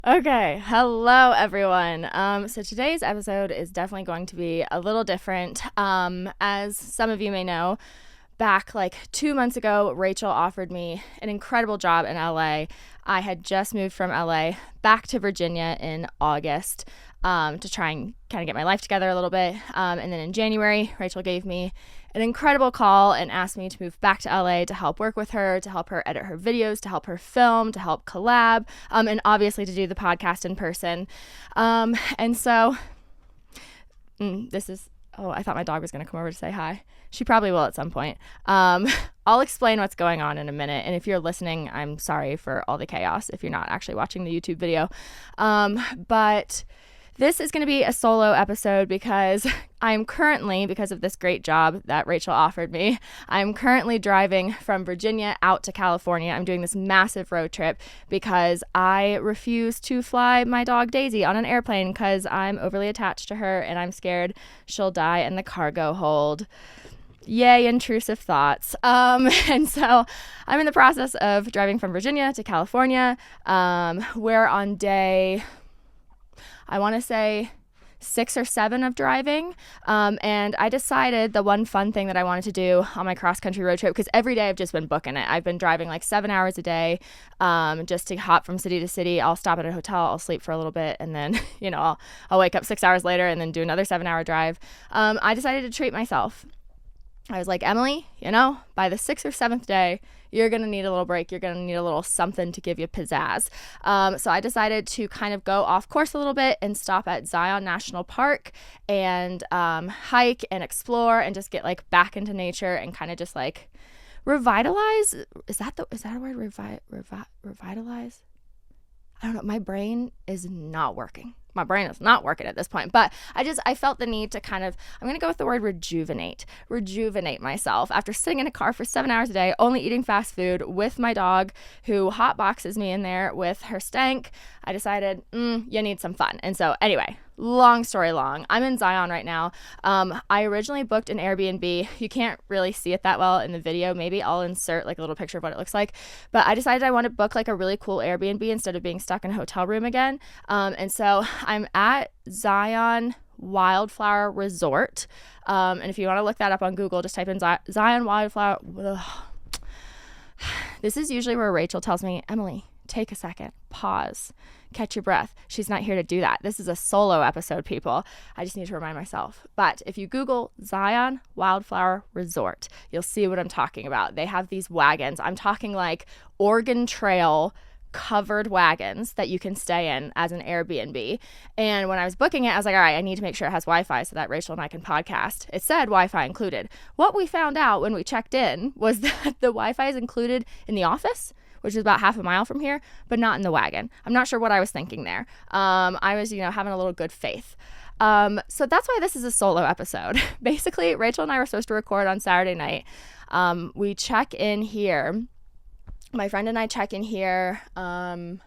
Okay, hello everyone. So today's episode is definitely going to be a little different. As some of you may know, back like 2 months ago, Rachel offered me an incredible job in LA. I had just moved from LA back to Virginia in August to try and kind of get my life together a little bit. And then in January, Rachel gave me an incredible call and asked me to move back to LA to help work with her, to help her edit her videos, to help her film, to help collab, and obviously to do the podcast in person. And so this is, I thought my dog was going to come over to say hi. She probably will at some point. I'll explain what's going on in a minute. And if you're listening, I'm sorry for all the chaos if you're not actually watching the YouTube video. But this is going to be a solo episode because I'm currently, because of this great job that Rachel offered me, I'm currently driving from Virginia out to California. I'm doing this massive road trip because I refuse to fly my dog Daisy on an airplane because I'm overly attached to her and I'm scared she'll die in the cargo hold. Yay, intrusive thoughts. And so I'm in the process of driving from Virginia to California. We're on day, I want to say 6 or 7 of driving. And I decided the one fun thing that I wanted to do on my cross-country road trip, because every day I've just been booking it. I've been driving like 7 hours a day just to hop from city to city. I'll stop at a hotel, I'll sleep for a little bit, and then, I'll wake up 6 hours later and then do another 7-hour drive. I decided to treat myself. I was like, Emily, by the 6th or 7th day, you're going to need a little break. You're going to need a little something to give you pizzazz. So I decided to kind of go off course a little bit and stop at Zion National Park and hike and explore and just get like back into nature and kind of just like revitalize. Is that a word? Revitalize? I don't know. My brain is not working. My brain is not working at this point, but I felt the need to I'm going to go with the word rejuvenate myself after sitting in a car for 7 hours a day, only eating fast food with my dog who hotboxes me in there with her stank. I decided, you need some fun. And so anyway, long story long, I'm in Zion right now. I originally booked an Airbnb. You can't really see it that well in the video. Maybe I'll insert like a little picture of what it looks like, but I decided I want to book like a really cool Airbnb instead of being stuck in a hotel room again. And so I'm at Zion Wildflower Resort. And if you want to look that up on Google, just type in Zion Wildflower. This is usually where Rachel tells me, Emily, take a second, pause, catch your breath. She's not here to do that. This is a solo episode, people. I just need to remind myself. But if you Google Zion Wildflower Resort, you'll see what I'm talking about. They have these wagons. I'm talking like Oregon Trail covered wagons that you can stay in as an Airbnb. And when I was booking it, I was like, all right, I need to make sure it has Wi-Fi so that Rachel and I can podcast. It said Wi-Fi included. What we found out when we checked in was that the Wi-Fi is included in the office, which is about half a mile from here, but not in the wagon. I'm not sure what I was thinking there. I was, having a little good faith. So that's why this is a solo episode. Basically, Rachel and I were supposed to record on Saturday night. We check in here. My friend and I check in here at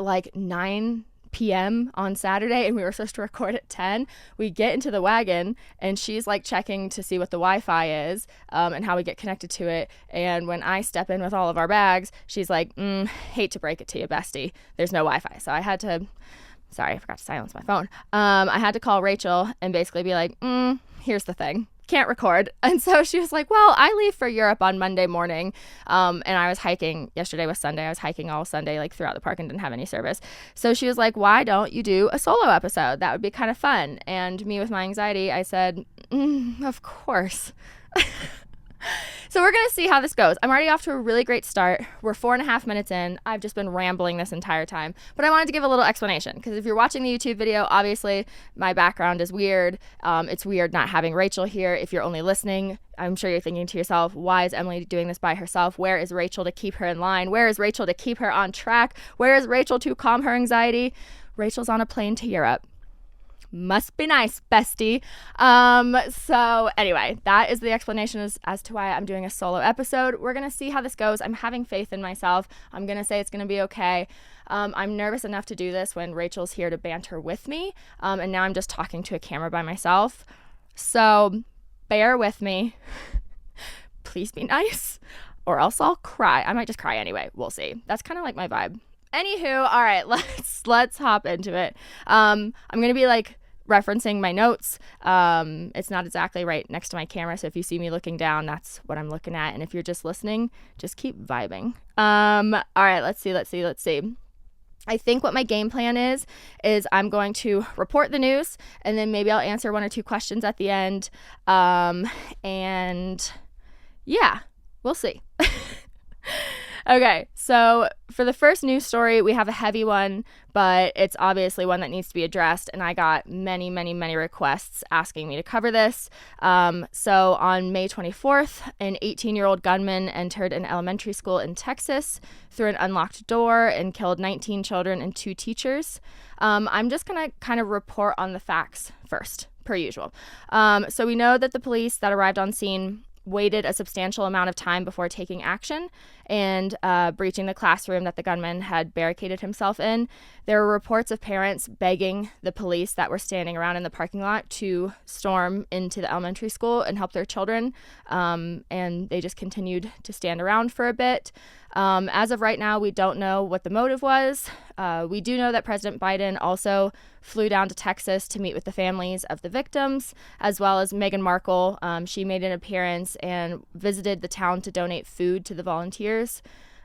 like 9 p.m. on Saturday, and we were supposed to record at 10. We get into the wagon, and she's like checking to see what the Wi-Fi is and how we get connected to it. And when I step in with all of our bags, she's like, hate to break it to you, bestie, there's no Wi-Fi. So I forgot to silence my phone. I had to call Rachel and basically be like, here's the thing. Can't record. And so she was like, well, I leave for Europe on Monday morning. And I was hiking. Yesterday was Sunday. I was hiking all Sunday, like throughout the park, and didn't have any service. So she was like, why don't you do a solo episode? That would be kind of fun. And me with my anxiety, I said, of course. So we're going to see how this goes. I'm already off to a really great start. We're 4.5 minutes in. I've just been rambling this entire time, but I wanted to give a little explanation because if you're watching the YouTube video, obviously my background is weird. It's weird not having Rachel here. If you're only listening, I'm sure you're thinking to yourself, why is Emily doing this by herself? Where is Rachel to keep her in line? Where is Rachel to keep her on track? Where is Rachel to calm her anxiety? Rachel's on a plane to Europe. Must be nice, bestie. So anyway, that is the explanation as to why I'm doing a solo episode. We're going to see how this goes. I'm having faith in myself. I'm going to say it's going to be okay. I'm nervous enough to do this when Rachel's here to banter with me. And now I'm just talking to a camera by myself. So bear with me. Please be nice or else I'll cry. I might just cry anyway. We'll see. That's kind of like my vibe. Anywho, all right, let's hop into it. I'm gonna be like referencing my notes. It's not exactly right next to my camera, so if you see me looking down, that's what I'm looking at. And if you're just listening, just keep vibing. All right, let's see. I think what my game plan is I'm going to report the news, and then maybe I'll answer one or two questions at the end. And yeah, we'll see. Okay, so for the first news story, we have a heavy one, but it's obviously one that needs to be addressed, and I got many requests asking me to cover this. So on May 24th, an 18-year-old gunman entered an elementary school in Texas through an unlocked door and killed 19 children and 2 teachers. I'm just going to kind of report on the facts first, per usual. So we know that the police that arrived on scene waited a substantial amount of time before taking action and breaching the classroom that the gunman had barricaded himself in. There were reports of parents begging the police that were standing around in the parking lot to storm into the elementary school and help their children, and they just continued to stand around for a bit. As of right now, we don't know what the motive was. We do know that President Biden also flew down to Texas to meet with the families of the victims, as well as Meghan Markle. She made an appearance and visited the town to donate food to the volunteers.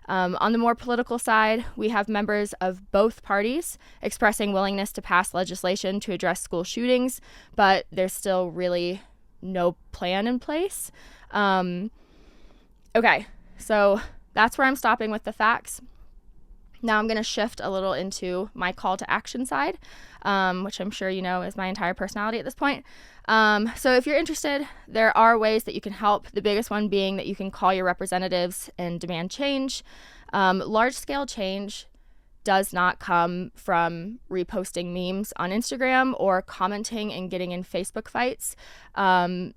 On the more political side, we have members of both parties expressing willingness to pass legislation to address school shootings, but there's still really no plan in place. Okay, so that's where I'm stopping with the facts. Now I'm going to shift a little into my call to action side, which I'm sure you know is my entire personality at this point. So if you're interested, there are ways that you can help. The biggest one being that you can call your representatives and demand change. Large-scale change does not come from reposting memes on Instagram or commenting and getting in Facebook fights.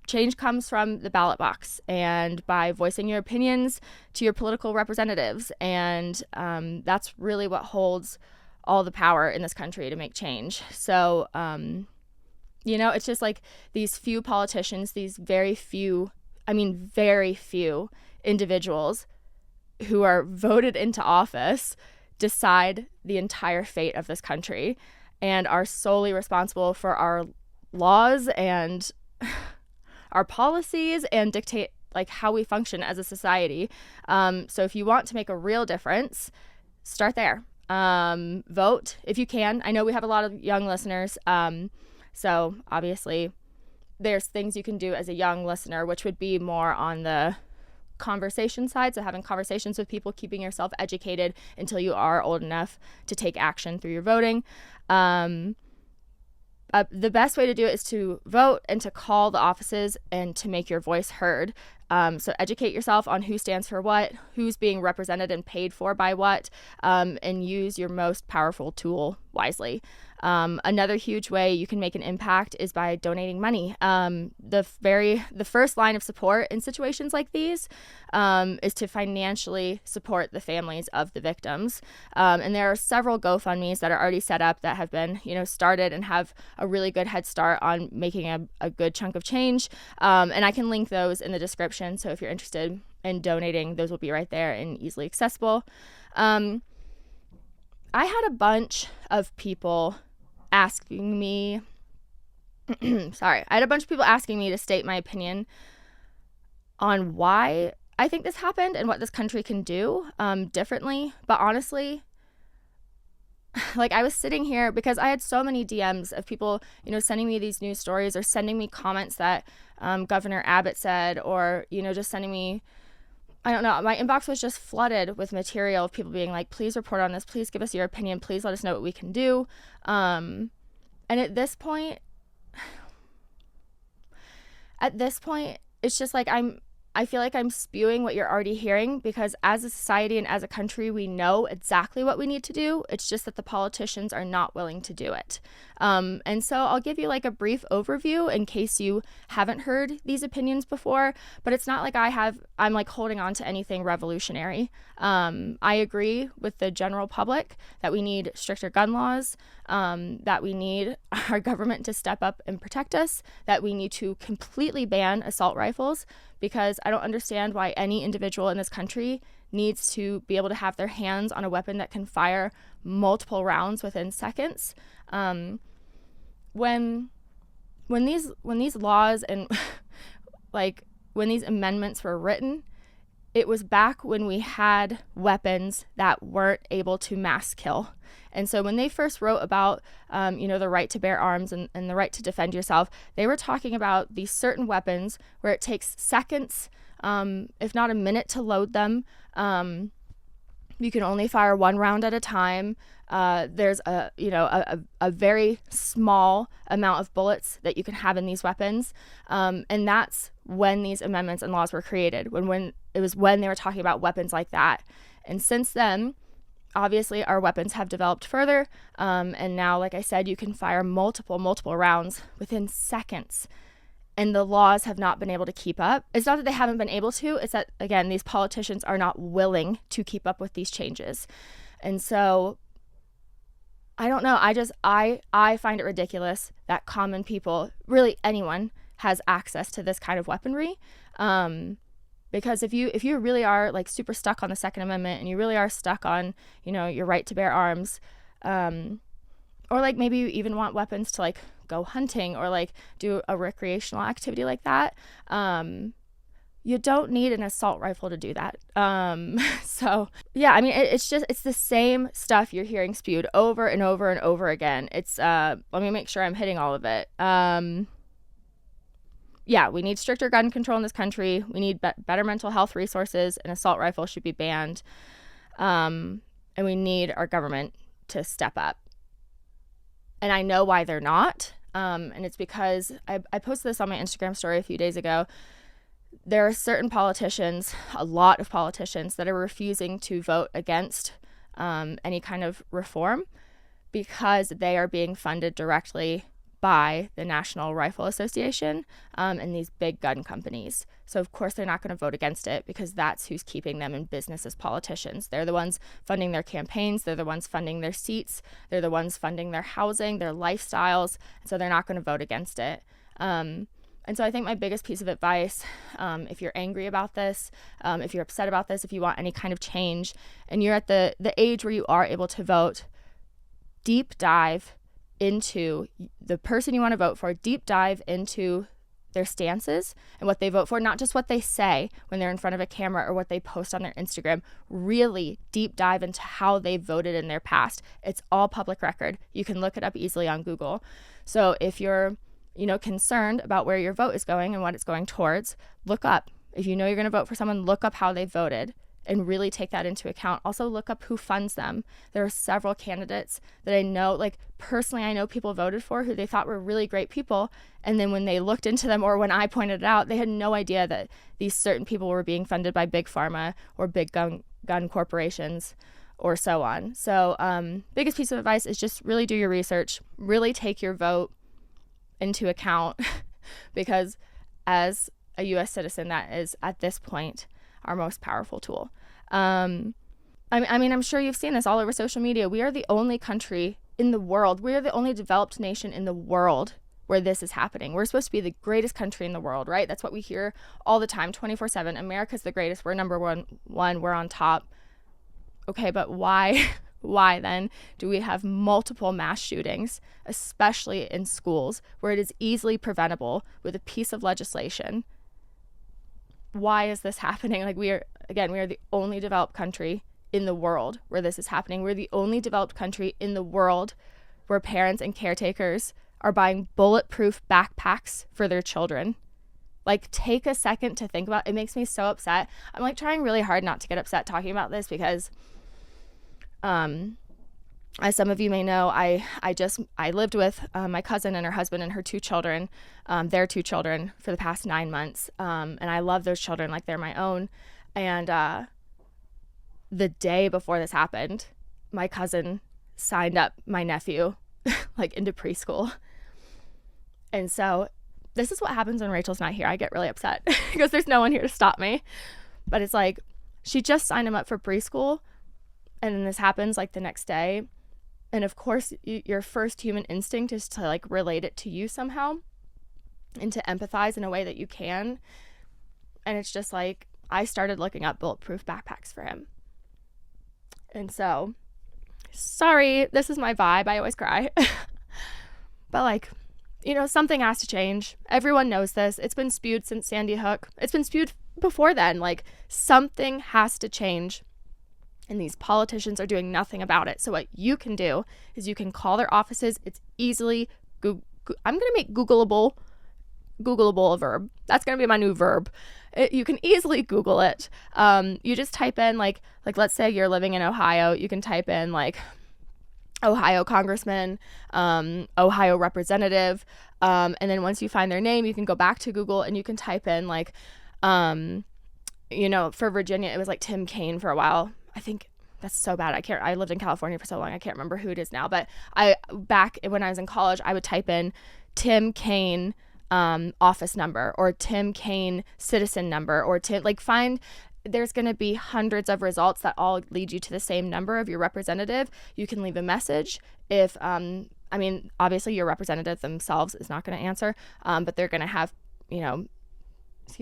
Change comes from the ballot box and by voicing your opinions to your political representatives. And that's really what holds all the power in this country to make change. So, it's just like these few politicians, these very few individuals who are voted into office decide the entire fate of this country and are solely responsible for our laws and our policies and dictate like how we function as a society. So if you want to make a real difference, start there. Vote if you can. I know we have a lot of young listeners. So obviously there's things you can do as a young listener, which would be more on the conversation side, so having conversations with people, keeping yourself educated until you are old enough to take action through your voting. The best way to do it is to vote and to call the offices and to make your voice heard. So educate yourself on who stands for what, who's being represented and paid for by what, and use your most powerful tool wisely. Another huge way you can make an impact is by donating money. The first line of support in situations like these is to financially support the families of the victims. And there are several GoFundMes that are already set up that have been, started and have a really good head start on making a good chunk of change. And I can link those in the description. So if you're interested in donating, those will be right there and easily accessible. I had a bunch of people asking me to state my opinion on why I think this happened and what this country can do differently. But honestly, like I was sitting here because I had so many DMs of people, sending me these news stories or sending me comments that Governor Abbott said, or, just sending me, I don't know, my inbox was just flooded with material of people being like, please report on this, please give us your opinion, please let us know what we can do. And at this point, it's just like I feel like I'm spewing what you're already hearing, because as a society and as a country, we know exactly what we need to do. It's just that the politicians are not willing to do it. And so I'll give you like a brief overview in case you haven't heard these opinions before, but it's not like I'm like holding on to anything revolutionary. I agree with the general public that we need stricter gun laws, that we need our government to step up and protect us, that we need to completely ban assault rifles, because I don't understand why any individual in this country needs to be able to have their hands on a weapon that can fire multiple rounds within seconds. When these laws and like when these amendments were written, it was back when we had weapons that weren't able to mass kill. And so when they first wrote about, the right to bear arms and the right to defend yourself, they were talking about these certain weapons where it takes seconds, if not a minute, to load them. You can only fire one round at a time. There's a very small amount of bullets that you can have in these weapons. And that's when these amendments and laws were created, when it was when they were talking about weapons like that. And since then, obviously, our weapons have developed further. And now, like I said, you can fire multiple rounds within seconds. And the laws have not been able to keep up. It's not that they haven't been able to. It's that, again, these politicians are not willing to keep up with these changes. And so I don't know. I find it ridiculous that common people, really anyone, has access to this kind of weaponry. Because if you really are like super stuck on the Second Amendment and you really are stuck on, your right to bear arms, or like maybe you even want weapons to like go hunting or like do a recreational activity like that, you don't need an assault rifle to do that. So yeah, I mean, it's the same stuff you're hearing spewed over and over and over again. It's let me make sure I'm hitting all of it. Yeah, we need stricter gun control in this country. We need better mental health resources. An assault rifle should be banned. And we need our government to step up. And I know why they're not. And it's because I posted this on my Instagram story a few days ago. There are certain politicians, a lot of politicians, that are refusing to vote against any kind of reform because they are being funded directly by the National Rifle Association and these big gun companies. So of course they're not going to vote against it because that's who's keeping them in business as politicians. They're the ones funding their campaigns. They're the ones funding their seats. They're the ones funding their housing, their lifestyles. So they're not going to vote against it. And so I think my biggest piece of advice, if you're angry about this, if you're upset about this, if you want any kind of change, and you're at the age where you are able to vote, deep dive into the person you want to vote for, deep dive into their stances and what they vote for, not just what they say when they're in front of a camera or what they post on their Instagram. Really deep dive into how they voted in their past. It's all public record. You can look it up easily on Google. So if you're, concerned about where your vote is going and what it's going towards, look up. If you know you're going to vote for someone, look up how they voted and really take that into account. Also look up who funds them. There are several candidates that I know, like personally, I know people voted for who they thought were really great people. And then when they looked into them or when I pointed it out, they had no idea that these certain people were being funded by big pharma or big gun corporations or so on. So biggest piece of advice is just really do your research, really take your vote into account because as a U.S. citizen, that is at this point our most powerful tool. I mean, I'm sure you've seen this all over social media. We are the only country in the world. We are the only developed nation in the world where this is happening. We're supposed to be the greatest country in the world, right? That's what we hear all the time, 24/7. America's the greatest. We're number one. We're on top. Okay, but why then do we have multiple mass shootings, especially in schools, where it is easily preventable with a piece of legislation? Why is this happening? Like we are the only developed country in the world where this is happening. We're the only developed country in the world where parents and caretakers are buying bulletproof backpacks for their children. Like, take a second to think about it. It makes me so upset. I'm like trying really hard not to get upset talking about this because as some of you may know, I lived with my cousin and her husband and her two children, their two children, for the past 9 months. And I love those children like they're my own. And the day before this happened, my cousin signed up my nephew like into preschool. And so this is what happens when Rachel's not here. I get really upset because there's no one here to stop me. But it's like she just signed him up for preschool. And then this happens like the next day. And of course, your first human instinct is to like relate it to you somehow and to empathize in a way that you can. And it's just like, I started looking up bulletproof backpacks for him. And so, sorry, this is my vibe. I always cry. But like, you know, something has to change. Everyone knows this. It's been spewed since Sandy Hook. It's been spewed before then. Like, something has to change. And these politicians are doing nothing about it. So what you can do is you can call their offices. It's easily, I'm going to make Googleable a verb. That's going to be my new verb. You can easily Google it. You just type in like let's say you're living in Ohio. You can type in like Ohio congressman, Ohio representative. And then once you find their name, you can go back to Google and you can type in like, you know, for Virginia, it was like Tim Kaine for a while. I think that's so bad. I lived in California for so long. I can't remember who it is now, but back when I was in college, I would type in Tim Kaine, office number, or Tim Kaine citizen number, or there's going to be hundreds of results that all lead you to the same number of your representative. You can leave a message if, obviously your representative themselves is not going to answer, but they're going to have, they're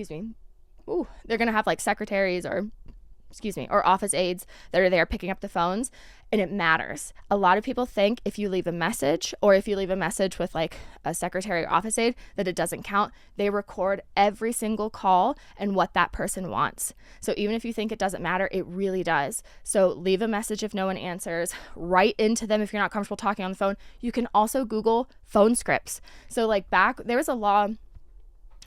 going to have like secretaries or office aides that are there picking up the phones, and it matters. A lot of people think if you leave a message, or if you leave a message with like a secretary or office aide, that it doesn't count. They record every single call and what that person wants. So even if you think it doesn't matter, it really does. So leave a message if no one answers. Write into them if you're not comfortable talking on the phone. You can also Google phone scripts. So like there was a law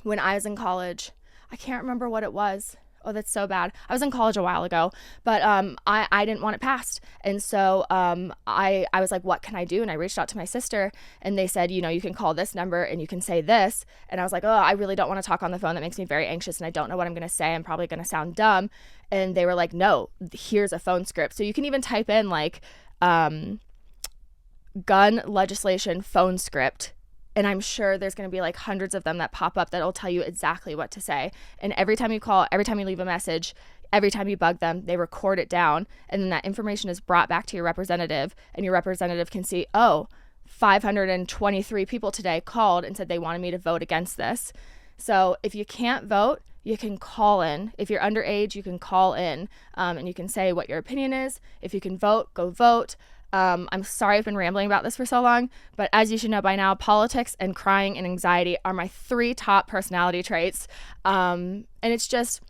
when I was in college. I can't remember what it was. Oh, that's so bad. I was in college a while ago, but I didn't want it passed. And so I was like, what can I do? And I reached out to my sister, and they said, you can call this number and you can say this. And I was like, oh, I really don't want to talk on the phone. That makes me very anxious, and I don't know what I'm going to say. I'm probably going to sound dumb. And they were like, no, here's a phone script. So you can even type in like gun legislation phone script. And I'm sure there's going to be like hundreds of them that pop up that'll tell you exactly what to say. And every time you call, every time you leave a message, every time you bug them, they record it down. And then that information is brought back to your representative, and your representative can see, 523 people today called and said they wanted me to vote against this. So if you can't vote, you can call in. If you're underage, you can call in, and you can say what your opinion is. If you can vote, go vote. I'm sorry I've been rambling about this for so long, but as you should know by now, politics and crying and anxiety are my 3 top personality traits. And it's just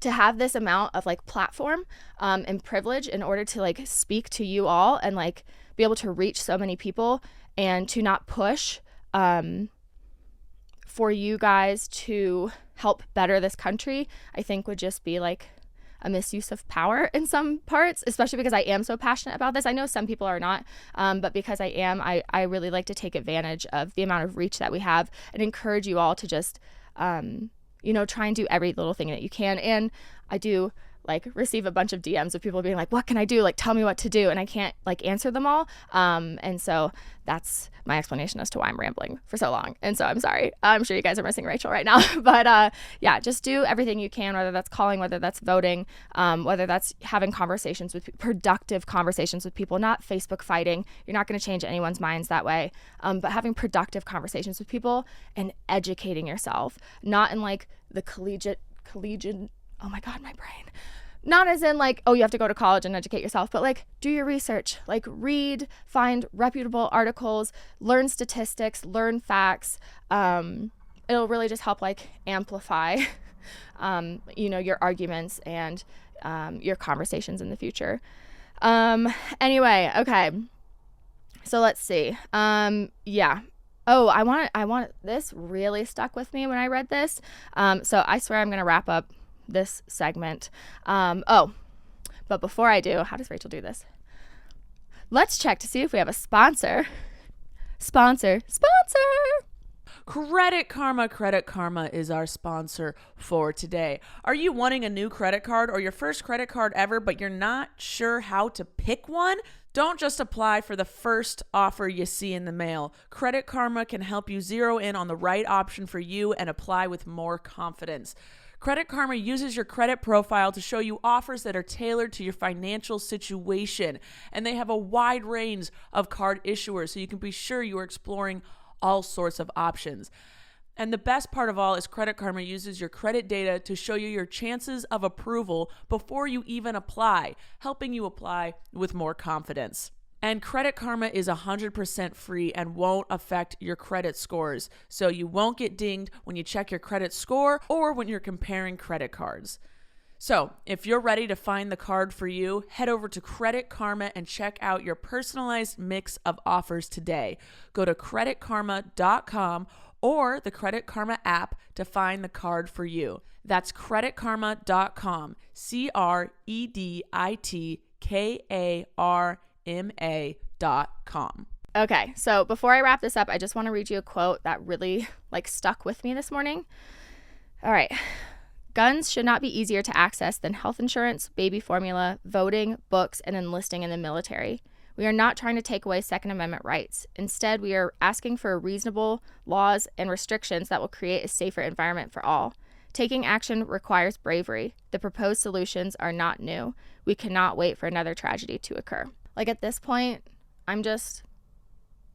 to have this amount of like platform and privilege in order to like speak to you all and like be able to reach so many people, and to not push for you guys to help better this country, I think would just be like a misuse of power in some parts, especially because I am so passionate about this. I know some people are not, but because I am, I really like to take advantage of the amount of reach that we have, and encourage you all to just, try and do every little thing that you can. And I do like receive a bunch of DMs of people being like, what can I do? Like, tell me what to do. And I can't like answer them all. And so that's my explanation as to why I'm rambling for so long. And so I'm sorry. I'm sure you guys are missing Rachel right now, but just do everything you can, whether that's calling, whether that's voting, whether that's having productive conversations with people, not Facebook fighting. You're not going to change anyone's minds that way. But having productive conversations with people and educating yourself, not in like the collegiate, oh my God, my brain. Not as in like, oh, you have to go to college and educate yourself, but like do your research, like read, find reputable articles, learn statistics, learn facts. It'll really just help like amplify, your arguments and your conversations in the future. Anyway, okay. So let's see. Oh, I want, this really stuck with me when I read this. So I swear I'm going to wrap up this segment. But before I do, how does Rachel do this? Let's check to see if we have a sponsor. Sponsor. Credit Karma is our sponsor for today. Are you wanting a new credit card or your first credit card ever, but you're not sure how to pick one? Don't just apply for the first offer you see in the mail. Credit Karma can help you zero in on the right option for you and apply with more confidence. Credit Karma uses your credit profile to show you offers that are tailored to your financial situation, and they have a wide range of card issuers, so you can be sure you are exploring all sorts of options. And the best part of all is Credit Karma uses your credit data to show you your chances of approval before you even apply, helping you apply with more confidence. And Credit Karma is 100% free and won't affect your credit scores, so you won't get dinged when you check your credit score or when you're comparing credit cards. So, if you're ready to find the card for you, head over to Credit Karma and check out your personalized mix of offers today. Go to creditkarma.com or the Credit Karma app to find the card for you. That's creditkarma.com, creditkarma.com. Okay, so before I wrap this up, I just want to read you a quote that really stuck with me this morning. All right. Guns should not be easier to access than health insurance, baby formula, voting, books, and enlisting in the military. We are not trying to take away Second Amendment rights. Instead, we are asking for reasonable laws and restrictions that will create a safer environment for all. Taking action requires bravery. The proposed solutions are not new. We cannot wait for another tragedy to occur. At this point, I'm just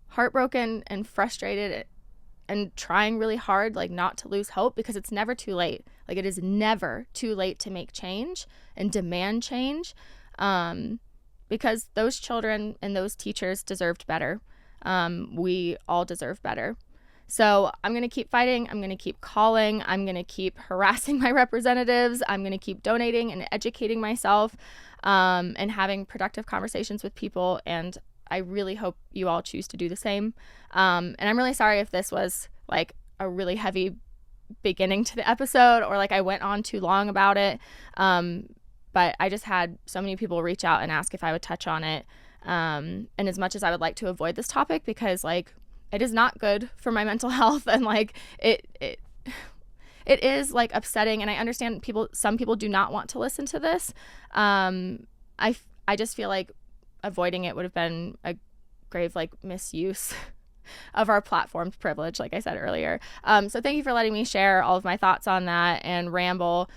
heartbroken and frustrated and trying really hard not to lose hope, because it's never too late. It is never too late to make change and demand change, because those children and those teachers deserved better. We all deserve better. So I'm going to keep fighting. I'm going to keep calling. I'm going to keep harassing my representatives. I'm going to keep donating and educating myself, and having productive conversations with people. And I really hope you all choose to do the same. And I'm really sorry if this was a really heavy beginning to the episode, or I went on too long about it. But I just had so many people reach out and ask if I would touch on it. And as much as I would like to avoid this topic, because it is not good for my mental health, and it is upsetting, and I understand some people do not want to listen to this. I just feel avoiding it would have been a grave misuse of our platform's privilege, like I said earlier. So thank you for letting me share all of my thoughts on that and ramble.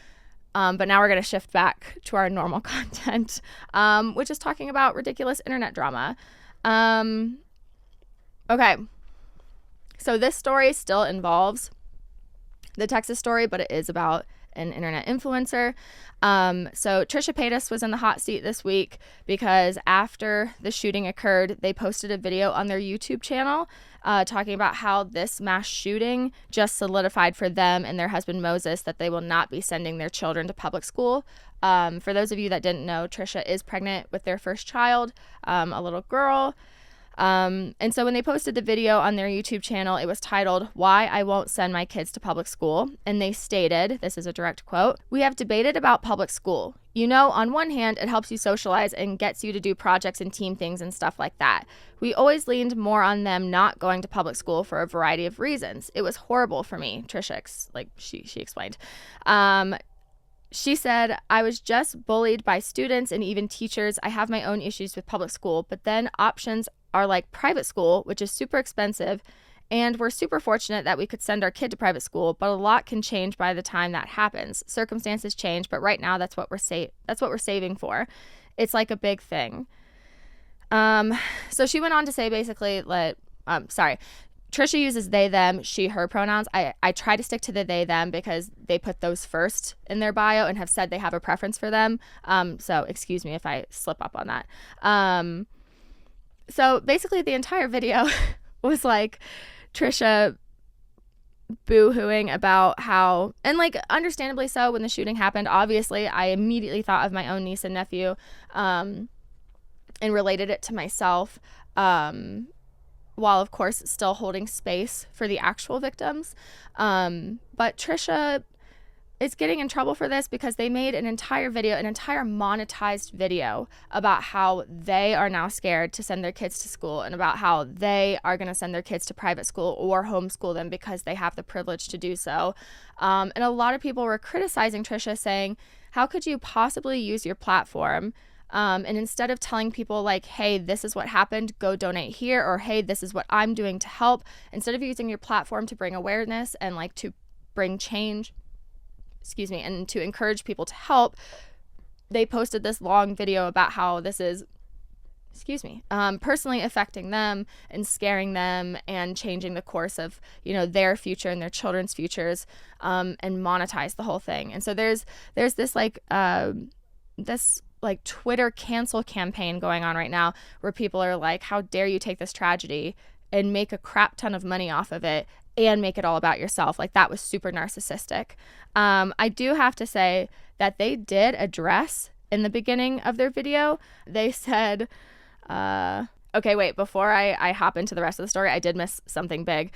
But now we're going to shift back to our normal content, which is talking about ridiculous internet drama. Okay. So this story still involves the Texas story, but it is about an internet influencer. So Trisha Paytas was in the hot seat this week because after the shooting occurred, they posted a video on their YouTube channel talking about how this mass shooting just solidified for them and their husband Moses that they will not be sending their children to public school. For those of you that didn't know, Trisha is pregnant with their first child, a little girl. And so when they posted the video on their YouTube channel, it was titled, "Why I Won't Send My Kids to Public School." And they stated, this is a direct quote, "We have debated about public school. On one hand, it helps you socialize and gets you to do projects and team things and stuff like that. We always leaned more on them not going to public school for a variety of reasons. It was horrible for me," Trisha, she explained. She said, "I was just bullied by students and even teachers. I have my own issues with public school, but then options are like private school, which is super expensive, and we're super fortunate that we could send our kid to private school, but a lot can change by the time that happens. Circumstances change, but right now that's what we're saving for. It's like a big thing." So she went on to say basically Trisha uses they, them, she, her pronouns. I try to stick to the they, them because they put those first in their bio and have said they have a preference for them. So excuse me if I slip up on that. So basically the entire video was Trisha boo-hooing about how, and understandably so, when the shooting happened, obviously I immediately thought of my own niece and nephew, and related it to myself, while of course still holding space for the actual victims. But Trisha is getting in trouble for this because they made an entire monetized video about how they are now scared to send their kids to school and about how they are going to send their kids to private school or homeschool them because they have the privilege to do so. And a lot of people were criticizing Trisha, saying, how could you possibly use your platform and instead of telling people hey, this is what happened, go donate here, or hey, this is what I'm doing to help, instead of using your platform to bring awareness and to bring change, and to encourage people to help, they posted this long video about how this is personally affecting them and scaring them and changing the course of, their future and their children's futures, and monetize the whole thing. And so there's this Twitter cancel campaign going on right now where people are like, how dare you take this tragedy and make a crap ton of money off of it and make it all about yourself. Like, that was super narcissistic. I do have to say that they did address in the beginning of their video, they said, okay, wait, before I hop into the rest of the story, I did miss something big.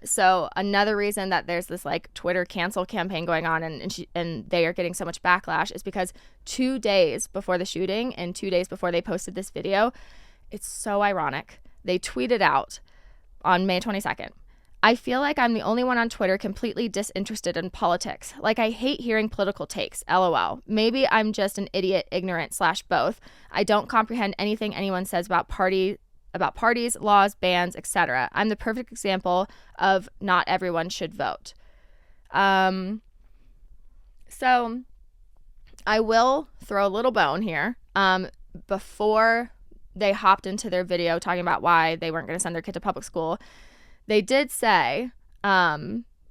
So another reason that there's this Twitter cancel campaign going on and they are getting so much backlash is because 2 days before the shooting and 2 days before they posted this video, it's so ironic. They tweeted out on May 22nd, I feel like I'm the only one on Twitter completely disinterested in politics. Like, I hate hearing political takes. LOL. Maybe I'm just an idiot, ignorant / both. I don't comprehend anything anyone says about parties, laws, bans, etc. I'm the perfect example of not everyone should vote. So I will throw a little bone here. Before they hopped into their video talking about why they weren't going to send their kid to public school, they did say,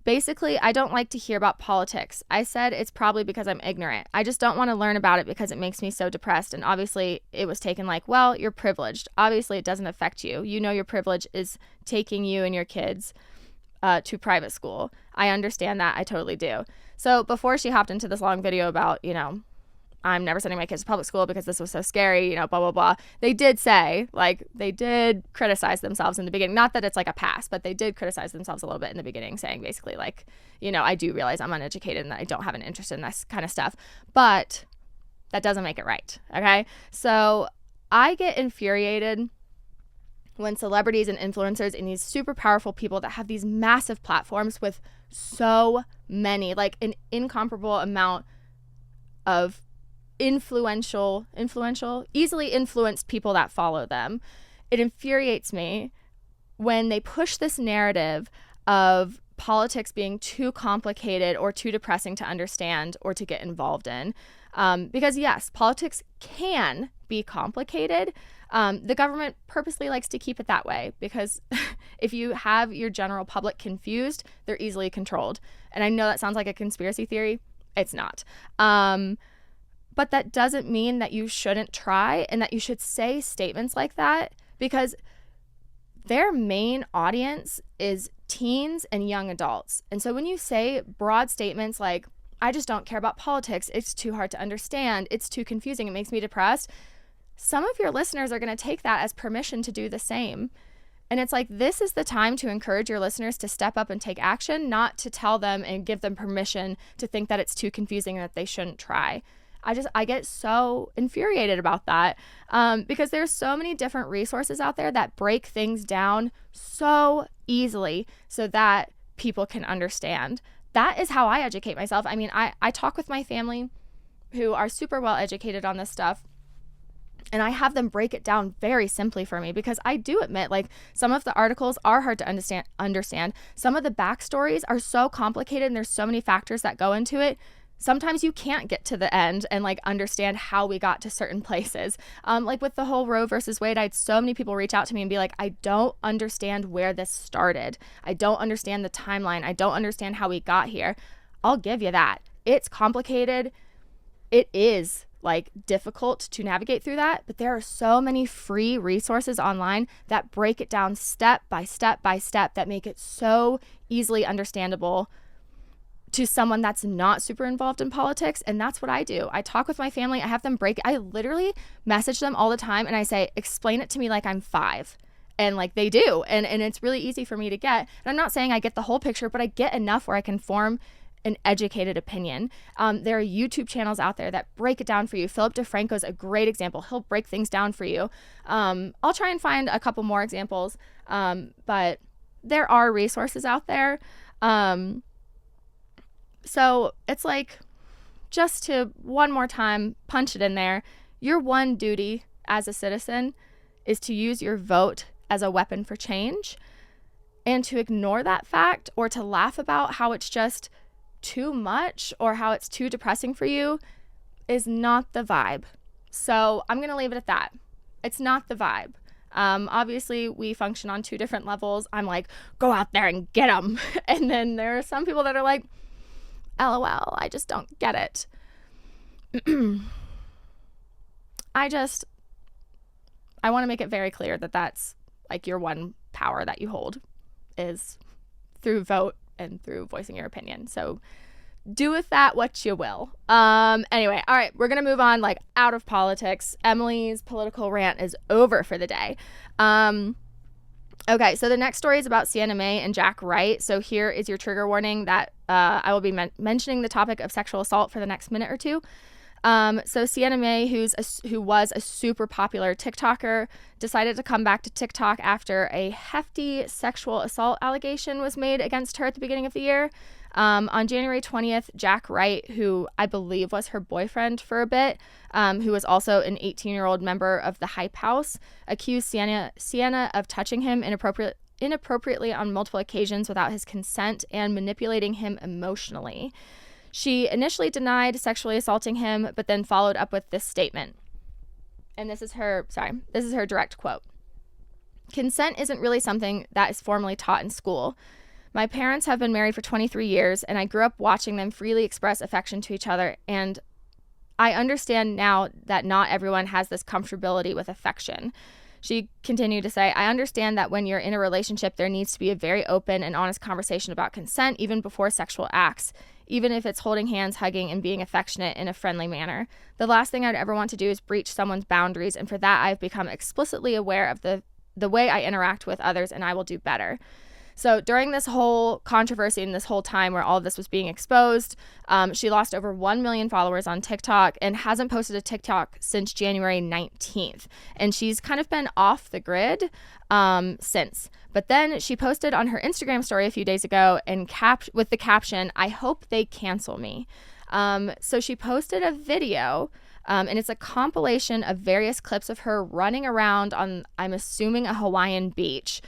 basically, I don't like to hear about politics. I said it's probably because I'm ignorant. I just don't want to learn about it because it makes me so depressed. And obviously, it was taken like, well, you're privileged. Obviously, it doesn't affect you. Your privilege is taking you and your kids to private school. I understand that. I totally do. So before she hopped into this long video about, I'm never sending my kids to public school because this was so scary, blah, blah, blah. They did say, they did criticize themselves in the beginning. Not that it's a pass, but they did criticize themselves a little bit in the beginning, saying basically I do realize I'm uneducated and that I don't have an interest in this kind of stuff. But that doesn't make it right, okay? So I get infuriated when celebrities and influencers and these super powerful people that have these massive platforms with so many, an incomparable amount of easily influenced people that follow them. It infuriates me when they push this narrative of politics being too complicated or too depressing to understand or to get involved in. Because yes, politics can be complicated. The government purposely likes to keep it that way because if you have your general public confused, they're easily controlled. And I know that sounds like a conspiracy theory. It's not. But that doesn't mean that you shouldn't try and that you should say statements like that, because their main audience is teens and young adults. And so when you say broad statements like, I just don't care about politics, it's too hard to understand, it's too confusing, it makes me depressed, some of your listeners are going to take that as permission to do the same. And it's this is the time to encourage your listeners to step up and take action, not to tell them and give them permission to think that it's too confusing and that they shouldn't try. I get so infuriated about that because there's so many different resources out there that break things down so easily so that people can understand. That is how I educate myself. I mean, I talk with my family who are super well educated on this stuff, and I have them break it down very simply for me because I do admit some of the articles are hard to understand. Some of the backstories are so complicated and there's so many factors that go into it. Sometimes you can't get to the end and understand how we got to certain places. With the whole Roe versus Wade, I had so many people reach out to me and be like, I don't understand where this started. I don't understand the timeline. I don't understand how we got here. I'll give you that. It's complicated. It is difficult to navigate through that, but there are so many free resources online that break it down step by step by step that make it so easily understandable to someone that's not super involved in politics. And that's what I do. I talk with my family. I have them I literally message them all the time and I say, explain it to me like I'm 5. And they do. And it's really easy for me to get. And I'm not saying I get the whole picture, but I get enough where I can form an educated opinion. There are YouTube channels out there that break it down for you. Philip DeFranco's a great example. He'll break things down for you. I'll try and find a couple more examples. But there are resources out there. So it's just to one more time punch it in there, your one duty as a citizen is to use your vote as a weapon for change, and to ignore that fact or to laugh about how it's just too much or how it's too depressing for you is not the vibe. So I'm going to leave it at that. It's not the vibe. Obviously, we function on two different levels. I'm like, go out there and get them. And then there are some people that are like, LOL, I just don't get it. I want to make it very clear that that's like your one power that you hold is through vote and through voicing your opinion. So do with that what you will. Anyway, all right, we're going to move on, like, out of politics. Emily's political rant is over for the day. Okay, so the next story is about Sienna Mae and Jack Wright. So here is your trigger warning that I will be mentioning the topic of sexual assault for the next minute or two. So Sienna Mae, who was a super popular TikToker, decided to come back to TikTok after a hefty sexual assault allegation was made against her at the beginning of the year. On January 20th, Jack Wright, who I believe was her boyfriend for a bit, who was also an 18-year-old member of the Hype House, accused Sienna of touching him inappropriately on multiple occasions without his consent and manipulating him emotionally. She initially denied sexually assaulting him, but then followed up with this statement. And this is her direct quote. "Consent isn't really something that is formally taught in school. My parents have been married for 23 years, and I grew up watching them freely express affection to each other, and I understand now that not everyone has this comfortability with affection." She continued to say, "I understand that when you're in a relationship, there needs to be a very open and honest conversation about consent, even before sexual acts, even if it's holding hands, hugging, and being affectionate in a friendly manner. The last thing I'd ever want to do is breach someone's boundaries, and for that, I've become explicitly aware of the way I interact with others, and I will do better." So during this whole controversy and this whole time where all of this was being exposed, she lost over 1 million followers on TikTok and hasn't posted a TikTok since January 19th. And she's kind of been off the grid since. But then she posted on her Instagram story a few days ago and with the caption, "I hope they cancel me." So she posted a video, and it's a compilation of various clips of her running around on, I'm assuming, a Hawaiian beach,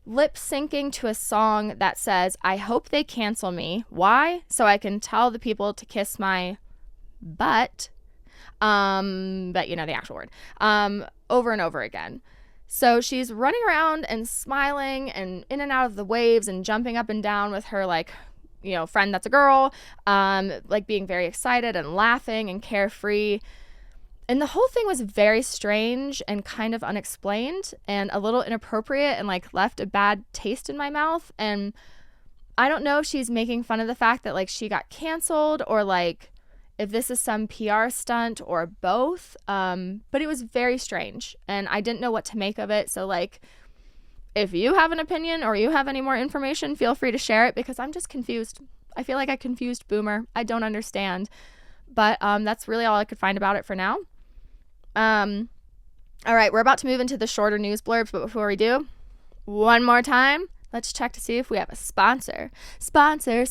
lip syncing to a song that says, "I hope they cancel me. Why? So I can tell the people to kiss my butt." But you know the actual word. Over and over again. So she's running around and smiling and in and out of the waves and jumping up and down with her, like, you know, friend that's a girl, like being very excited and laughing and carefree. And the whole thing was very strange and kind of unexplained and a little inappropriate and, like, left a bad taste in my mouth. And I don't know if she's making fun of the fact that, like, she got canceled or, like, if this is some PR stunt or both. But it was very strange and I didn't know what to make of it. So, like, if you have an opinion or you have any more information, feel free to share it because I'm just confused. I feel like I confused Boomer. I don't understand. But that's really all I could find about it for now. All right, we're about to move into the shorter news blurbs, but before we do, one more time, let's check to see if we have a sponsor. Sponsor!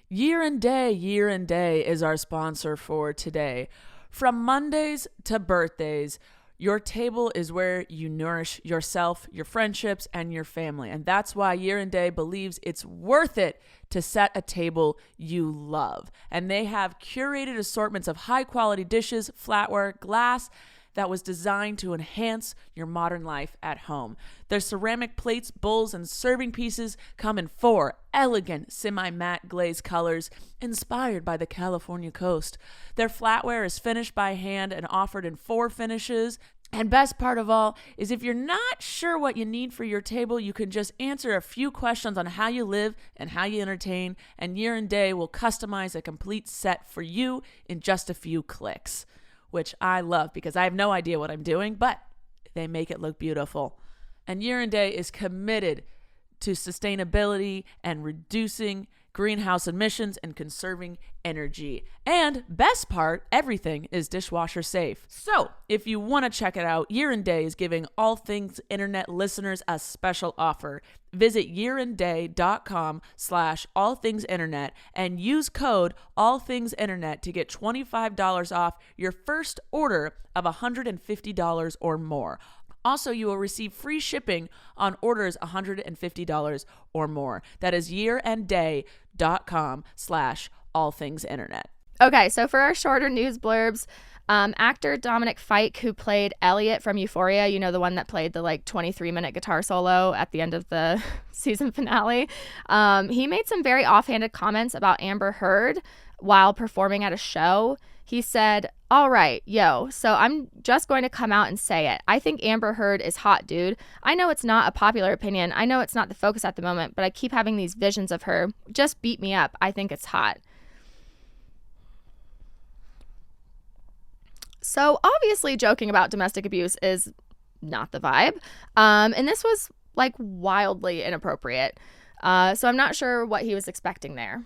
Year and Day is our sponsor for today. From Mondays to birthdays, your table is where you nourish yourself, your friendships, and your family. And that's why Year and Day believes it's worth it to set a table you love. And they have curated assortments of high-quality dishes, flatware, glass that was designed to enhance your modern life at home. Their ceramic plates, bowls, and serving pieces come in 4 elegant semi-matte glazed colors inspired by the California coast. Their flatware is finished by hand and offered in 4 finishes. And best part of all is if you're not sure what you need for your table, you can just answer a few questions on how you live and how you entertain, and Year and Day will customize a complete set for you in just a few clicks, which I love because I have no idea what I'm doing, but they make it look beautiful. And Year and Day is committed to sustainability and reducing greenhouse emissions and conserving energy. And best part, everything is dishwasher safe. So if you want to check it out, Year and Day is giving All Things Internet listeners a special offer. Visit yearandday.com/allthingsinternet and use code allthingsinternet to get $25 off your first order of $150 or more. Also, you will receive free shipping on orders $150 or more. That is yearandday.com/allthingsinternet. Okay, so for our shorter news blurbs, Actor Dominic Fike, who played Elliot from Euphoria, you know, the one that played the like 23-minute guitar solo at the end of the season finale, he made some very offhanded comments about Amber Heard while performing at a show. He said, "All right, yo, so I'm just going to come out and say it. I think Amber Heard is hot, dude. I know it's not a popular opinion. I know it's not the focus at the moment, but I keep having these visions of her. Just beat me up. I think it's hot." So obviously joking about domestic abuse is not the vibe. And this was like wildly inappropriate. So I'm not sure what he was expecting there.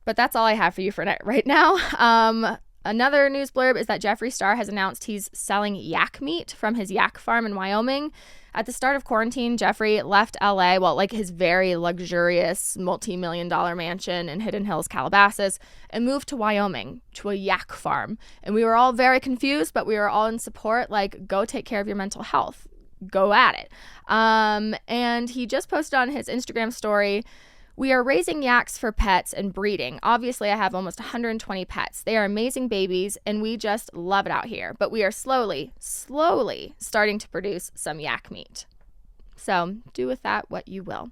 But that's all I have for you for right now. Another news blurb is that Jeffree Star has announced he's selling yak meat from his yak farm in Wyoming. At the start of quarantine, Jeffree left LA, well, like his very luxurious multi-million-dollar mansion in Hidden Hills, Calabasas, and moved to Wyoming to a yak farm. And we were all very confused, but we were all in support, like, go take care of your mental health. Go at it. And he just posted on his Instagram story, "We are raising yaks for pets and breeding. Obviously, I have almost 120 pets. They are amazing babies, and we just love it out here. But we are slowly starting to produce some yak meat." So do with that what you will.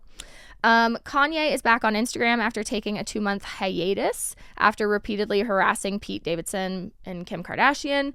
Kanye is back on Instagram after taking a 2-month hiatus after repeatedly harassing Pete Davidson and Kim Kardashian.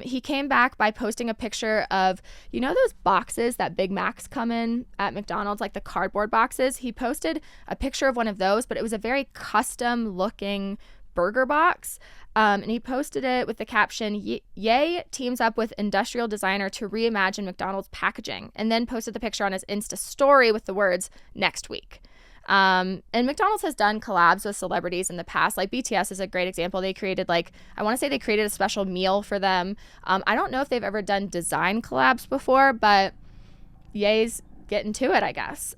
He came back by posting a picture of, you know, those boxes that Big Macs come in at McDonald's, like the cardboard boxes. He posted a picture of one of those, but it was a very custom looking burger box. And he posted it with the caption, "Ye teams up with industrial designer to reimagine McDonald's packaging," and then posted the picture on his Insta story with the words, "Next week." And McDonald's has done collabs with celebrities in the past. Like BTS is a great example. They created I want to say they created a special meal for them. I don't know if they've ever done design collabs before, but Ye's getting to it, I guess.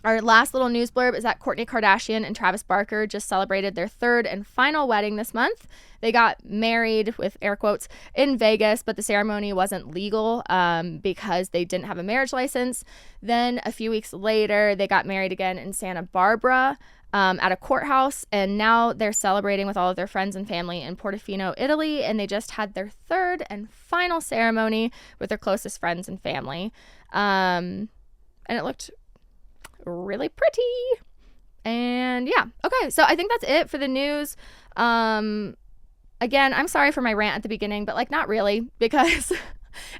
Our last little news blurb is that Kourtney Kardashian and Travis Barker just celebrated their 3rd and final wedding this month. They got married, with air quotes, in Vegas, but the ceremony wasn't legal because they didn't have a marriage license. Then a few weeks later, they got married again in Santa Barbara at a courthouse, and now they're celebrating with all of their friends and family in Portofino, Italy, and they just had their 3rd and final ceremony with their closest friends and family. And it looked really pretty. And yeah, okay, so I think that's it for the news. Again, I'm sorry for my rant at the beginning, but like not really, because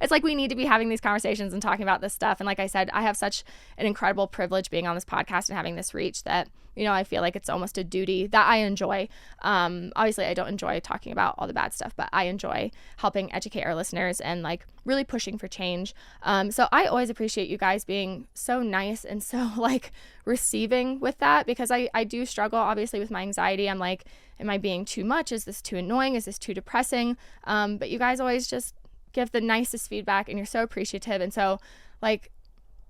it's like we need to be having these conversations and talking about this stuff. And like I said, I have such an incredible privilege being on this podcast and having this reach that, you know, I feel like it's almost a duty that I enjoy. Obviously, I don't enjoy talking about all the bad stuff, but I enjoy helping educate our listeners and like really pushing for change. So I always appreciate you guys being so nice and so like receiving with that, because I do struggle obviously with my anxiety. I'm like, am I being too much? Is this too annoying? Is this too depressing? But you guys always just give the nicest feedback, and you're so appreciative. And so like,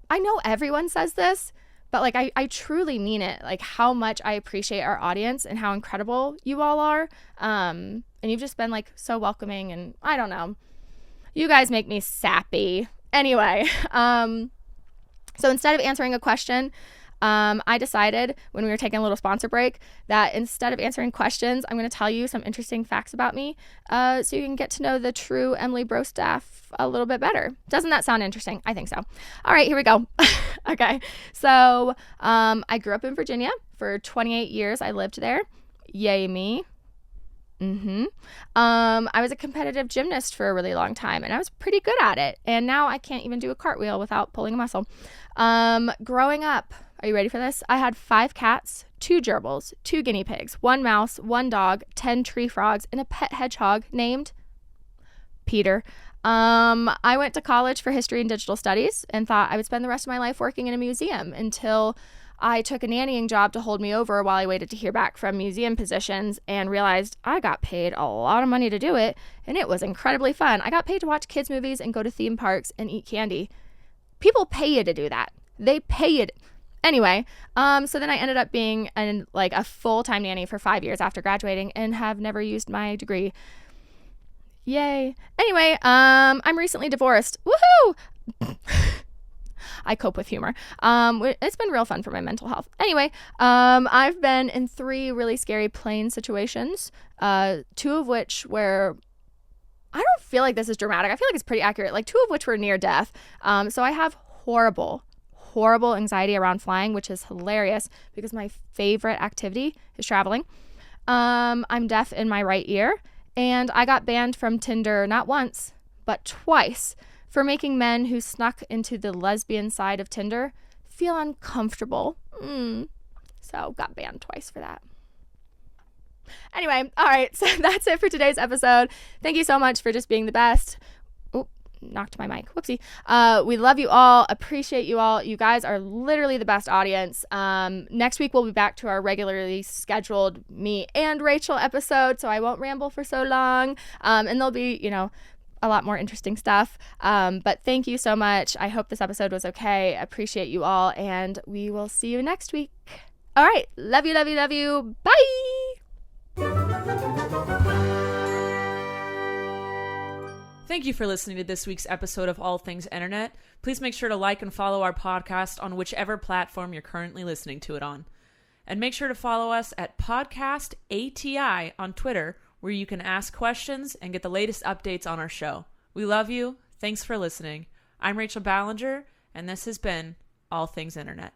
I know everyone says this, but like I truly mean it, like how much I appreciate our audience and how incredible you all are. And you've just been like so welcoming, and I don't know, you guys make me sappy. Anyway, so instead of answering a question, I decided when we were taking a little sponsor break that instead of answering questions, I'm going to tell you some interesting facts about me so you can get to know the true Emily Brostaff a little bit better. Doesn't that sound interesting? I think so. All right, here we go. Okay, so I grew up in Virginia for 28 years. I lived there. Yay me. I was a competitive gymnast for a really long time, and I was pretty good at it. And now I can't even do a cartwheel without pulling a muscle. Growing up, are you ready for this? I had 5 cats, 2 gerbils, 2 guinea pigs, 1 mouse, 1 dog, 10 tree frogs, and a pet hedgehog named Peter. I went to college for history and digital studies and thought I would spend the rest of my life working in a museum until I took a nannying job to hold me over while I waited to hear back from museum positions, and realized I got paid a lot of money to do it, and it was incredibly fun. I got paid to watch kids' movies and go to theme parks and eat candy. People pay you to do that. They pay it. Anyway, so then I ended up being a full-time nanny for 5 years after graduating, and have never used my degree. Yay. Anyway, I'm recently divorced. Woohoo! I cope with humor. It's been real fun for my mental health. Anyway, I've been in 3 really scary plane situations, 2 of which were, I don't feel like this is dramatic. I feel like it's pretty accurate. Like 2 of which were near death. So I have horrible anxiety around flying, which is hilarious because my favorite activity is traveling. I'm deaf in my right ear, and I got banned from Tinder not once, but twice for making men who snuck into the lesbian side of Tinder feel uncomfortable. So got banned twice for that. Anyway, all right, so that's it for today's episode. Thank you so much for just being the best. Oh, knocked my mic. Whoopsie. We love you all. Appreciate you all. You guys are literally the best audience. Next week, we'll be back to our regularly scheduled me and Rachel episode, so I won't ramble for so long. And there'll be, a lot more interesting stuff. But thank you so much. I hope this episode was okay. Appreciate you all, and we will see you next week. All right. Love you, love you, love you. Bye. Thank you for listening to this week's episode of All Things Internet. Please make sure to like and follow our podcast on whichever platform you're currently listening to it on. And make sure to follow us at Podcast ATI on Twitter, where you can ask questions and get the latest updates on our show. We love you. Thanks for listening. I'm Rachel Ballinger, and this has been All Things Internet.